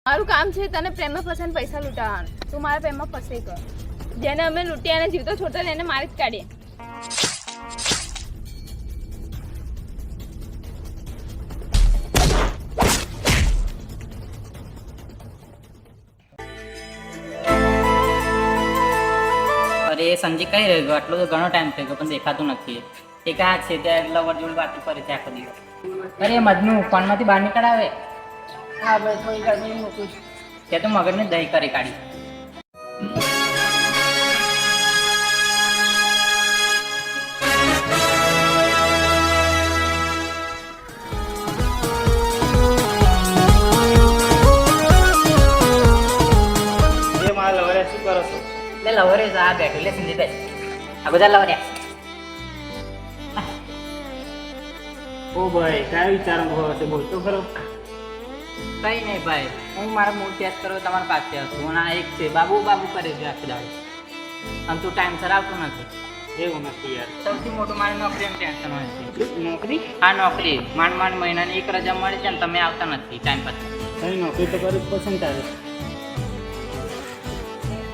મારું કામ છે તને પ્રેમમાં ફસાઈને પૈસા લૂંટાવવાનું. તું મારા પ્રેમમાં ફસાઈ ગયો. જેને અમે લૂંટ્યા અને જીવતો છોડતો એને મારી જ કાઢીએ. અરે સંજય કઈ રહ્યો ગયો? આટલો તો ઘણો ટાઈમ થઈ ગયો પણ દેખાતું નથી. એ ક્યાં છે? ત્યાં લવર જોડે વાતો કરે છે આખો દિવસ. અરે મજનુ ફોનમાંથી બહાર નીકળ આવે. હા ભાઈ થોડી ઘણી મૂકું છું. ત્યાં તો મગજને દહીં કરી કાઢી. મારા લવરે શું કરો છો? એટલે લવરે આ બેઠો એટલે સંજય બેઠ. આ બધા લવર્યા. ઓ ભાઈ કયા વિચારો છે? બોલતો ખરો. કઈ નહીં ભાઈ, હું મારા મૂડ ટેસ્ટ કરવા તમારા પાસે હતું. અને આ એક છે બાબુ બાબુ કરે છે આખી દાડો. આમ તું ટાઈમસર આવતો નથી. એવું નથી યાર. સૌથી મોટું મારી નોકરીનું ટેન્શન હોય છે. નોકરી? આ નોકરી માંડ મહિનાની એક રજા મળી છે ને તમે આવતા નથી ટાઈમ પર. તારી નોકરી તો કરવી જ પસંદ તારે.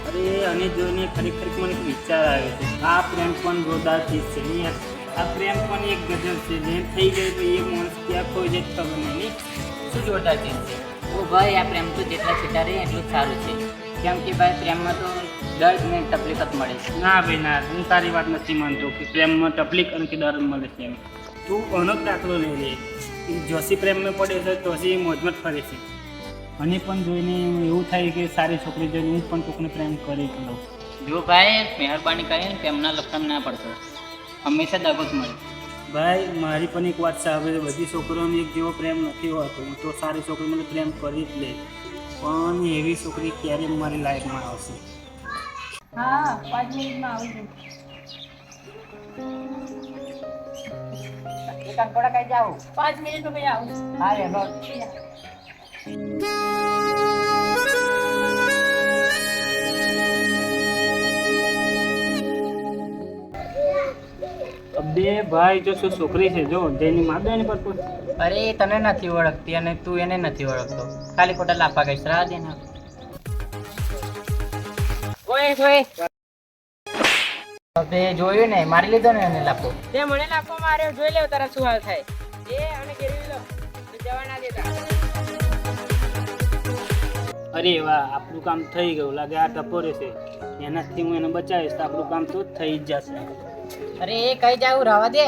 અરે અને જોઈને ખરેખર મને એક વિચાર આવ્યો છે. આ પ્રેમ પણ જોરદાર ચીજ છે નહીં યાર. આ પ્રેમ પણ એક ગજબ છે. જે થઈ ગઈ તો એ માણસ ક્યાં ખોઈ જાય ખબર નહીં. શું જોરદાર ચીજ છે? ઓ ભાઈ આ પ્રેમ તો જેટલા છેટા રહે એટલું જ સારું છે. કેમ કે ભાઈ પ્રેમમાં તો દર્દ ને તકલીફ જ મળે છે. ના ભાઈ ના, હું તારી વાત નથી માનતો કે પ્રેમમાં તકલીફ અને કે દર્દ મળે છે એમ. તું આનો જ દાખલો લઈ લે. જોશી પ્રેમમાં પડે છે તોશી મોજમાં જ ફરે છે. અને પણ જોઈને એવું થાય કે સારી છોકરી જોઈને હું પણ કોકને પ્રેમ કરી લઉં. જો ભાઈ મહેરબાની કરીને પ્રેમના લક્ષણ ના પડતો. હંમેશા દગો જ મળે. ભાઈ મારી પણ એક વાત સાંભળે, બધી છોકરીઓને એક જેવો પ્રેમ નથી હોતો. હું તો સારી છોકરી મને પ્રેમ કરી જ લે, પણ એવી છોકરી ક્યારે મારી લાઈફમાં આવશે? હા 5 મિનિટમાં આવું છું. એક અંકોડા કઈ જાવ? 5 મિનિટમાં ભાઈ આવું છું. હા રે બસ. બે ભાઈ જો શું છોકરી છે, જો જેની માદો એની પર પૂછ. અરે એ તને નથી ઓળખતી અને તું એને નથી ઓળખતો. ખાલી ખોટા લાફા કહીશ. રાહ દે ને. ઓય હવે જોયું ને, મારી લીધો ને એને લાફો. તે મને લાફો માર્યો, જોઈ લેવ તારા શું હાલ થાય. એ અને ગેરવી લો જવા ના દેતા. અરે વાહ, આપણું કામ થઈ ગયું લાગે. આ ટપોરે છે, એનાથી હું એને બચાવીશ તો આપણું કામ તો થઈ જ જશે. અરે એ કઈ જાવ, રવા દે.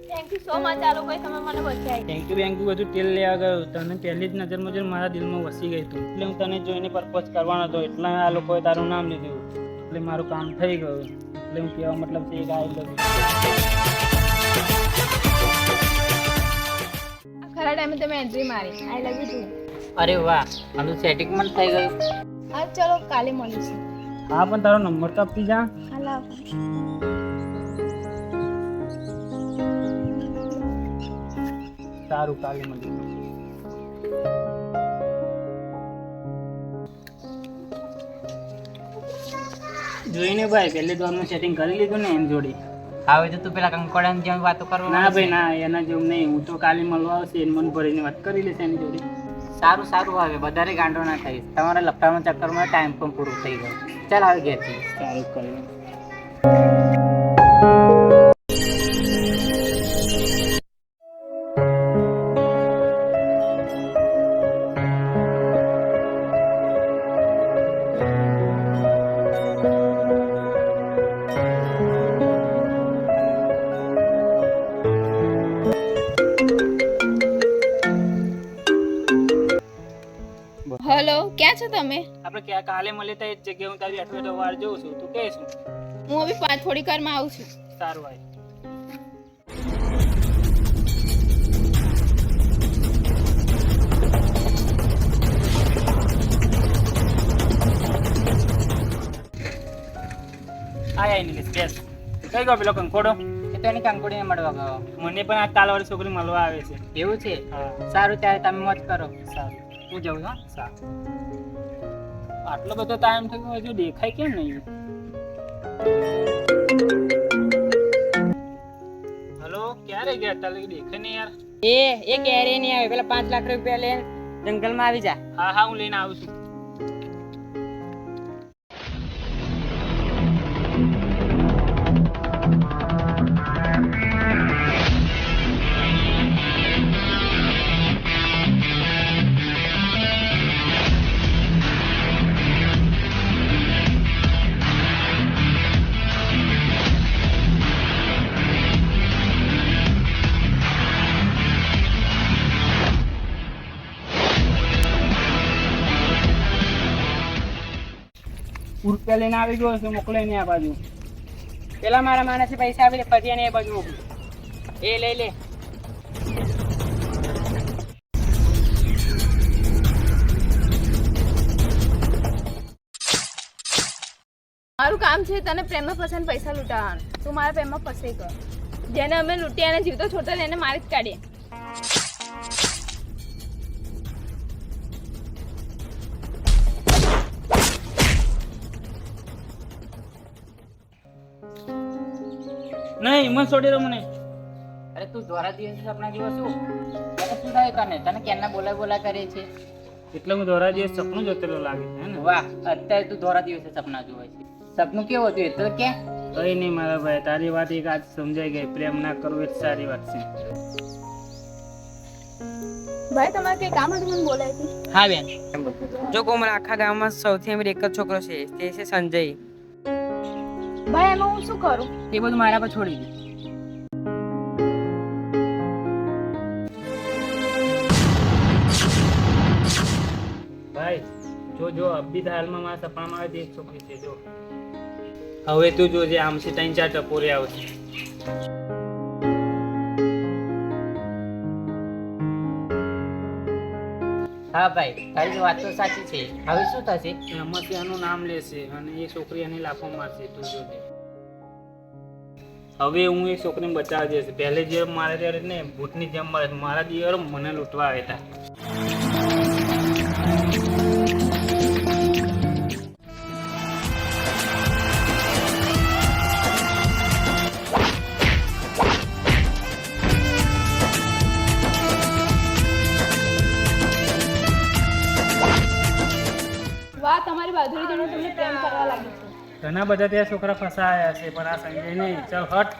થેન્ક યુ સો મચ આ લોકોએ તમે મને બચાવી. થેન્ક યુ બધું તેલ લેવા ગયો. તને પહેલી જ નજરમાં જોઈને મારા દિલમાં વસી ગઈ તું. એટલે હું તને જોઈને પરપોઝ કરવાનો હતો, એટલે આ લોકોએ તારું નામ લીધું. એટલે મારું કામ થઈ ગયું. એટલે હું કહેવા મતલબ છે એક આઈ લવ યુ. ખરા ટાઈમે તમે એન્ટ્રી મારી. આઈ લવ યુ ટુ. અરે વાહ, મારું સેટિંગ પણ થઈ ગયું. હા ચલો કાલે મળીશું. હા પણ તારો નંબર તો આપી જા. હાલો. સારું, કાલે મળીએ. જોઈને ભાઈ પહેલે તો અમે સેટિંગ કરી લીધું ને એમ જોડે. હવે તો તું પેલા કંકોડાની જેમ વાતો કરવા. ના ભાઈ ના, એના જેવું નહીં. હું તો કાલે મળવા આવશે, એને મન ભરીને વાત કરી લેશે એની જોડે. સારું હવે વધારે ગાંડો ના થઈશ. તમારા લપટાના ચક્કરમાં ટાઈમ પણ પૂરો થઈ ગયો. ચાલ આવી ઘેરથી. સારું કર્યું. હેલો, ક્યાં છો તમે? આપણે ક્યાં કાલે મળે તો એ જ જગ્યાએ હું તારી આઠ વાર જોઉં છું. તું કહે શું? હું હવે થોડી વારમાં આવું છું. સારું ભાઈ. આયા ઇંગ્લિશ બેસ. કઈ ગયો પેલો કંકોડો? એ તો એની કંકુડીને મળવા ગયો. મને પણ આ તાલવાળી છોકરી મળવા આવે છે. એવું છે? હા સારું, ત્યારે તમે મોજ કરો. સારું હું જઉં હો. સારું. આટલો બધો ટાઈમ થઈ ગયો, હજુ દેખાય કેમ નહીં? હલો, ક્યારે ગયા? તાલે દેખાય નહીં યાર. એ ક્યારે નહીં આવે. પેલા 5 લાખ રૂપિયા લે, જંગલમાં આવી જા. હા હા, હું લઈને આવું છું. રૂપિયા લઈને આવી ગયો છે, મોકલે નહીં આ બાજુ. પેલા મારા માણસે પૈસા આપી દે, પછી એને એ બાજુ મોકલું. એ લઈ લે. મારું કામ છે તને પ્રેમમાં ફસાઈને પૈસા લૂંટાવાનું. તું મારા પ્રેમમાં ફસાઈ ગયો. જેને અમે લૂંટી અને જીવતો છોડતો એને મારી જ કાઢીએ. નહીં, મને છોડી દો મને. અરે તું ધોરા દિવસે સપના જોવો છું? તને શું થાય કને? તને કેમના બોલા કરે છે? એટલે હું દોરા દિવસ સપનું જોતેલો લાગે છે ને. વાહ, અત્યારે તું ધોરા દિવસે સપના જોવે છે. સપનું કેવું હતું એ તો કે? કઈ નહીં મારા ભાઈ, તારી વાત એક આજ સમજાઈ ગઈ. પ્રેમ ના કરવું એ જ સારી વાત છે. ભાઈ તમારે કઈ કામ હતું મને બોલાય હતી? હા બેન. જો કોમલ આખા ગામમાં સૌથી અમીર એક જ છોકરો છે, તે છે સંજય. ભાઈ એમાં હું શું કરું? એ બધું મારા પર છોડી દે. ભાઈ જો અબી હાલમાં મારા સપનામાં આવે તે એક છોકરી છે. જો હવે તું જોજે, આમથી 3-4 ટપોરે આવશે. હા ભાઈ, તારી વાત તો સાચી છે. હવે શું થશે? એમાંથી એનું નામ લેશે અને એ છોકરી એને લાફો મારશે. તું જોજે. હવે હું એ છોકરીને બચાવી દઈશ. પહેલે જે મારે ત્યારે ને ભૂતની જેમ મારે, મારા દિયર મને લૂંટવા આવ્યા હતા. વાહ, તમારી બહાદુરી જોઈને તમને પ્રેમ કરવા લાગી છે. ઘણા બધા ત્યાં છોકરા ફસાયા છે, પણ આ સંજય નહીં. ચાલ હટ.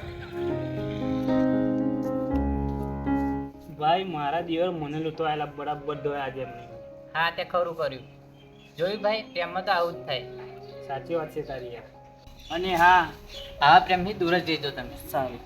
ભાઈ મારા દિયર મને લૂંટવા આવેલા, બરાબર ધોયા આજે એમને. હા, તે ખરું કર્યું. જોયું ભાઈ, પ્રેમમાં તો આવું જ થાય. સાચી વાત છે તારી યાર. અને હા, આવા પ્રેમથી દૂર જ જઈજો તમે. સારું.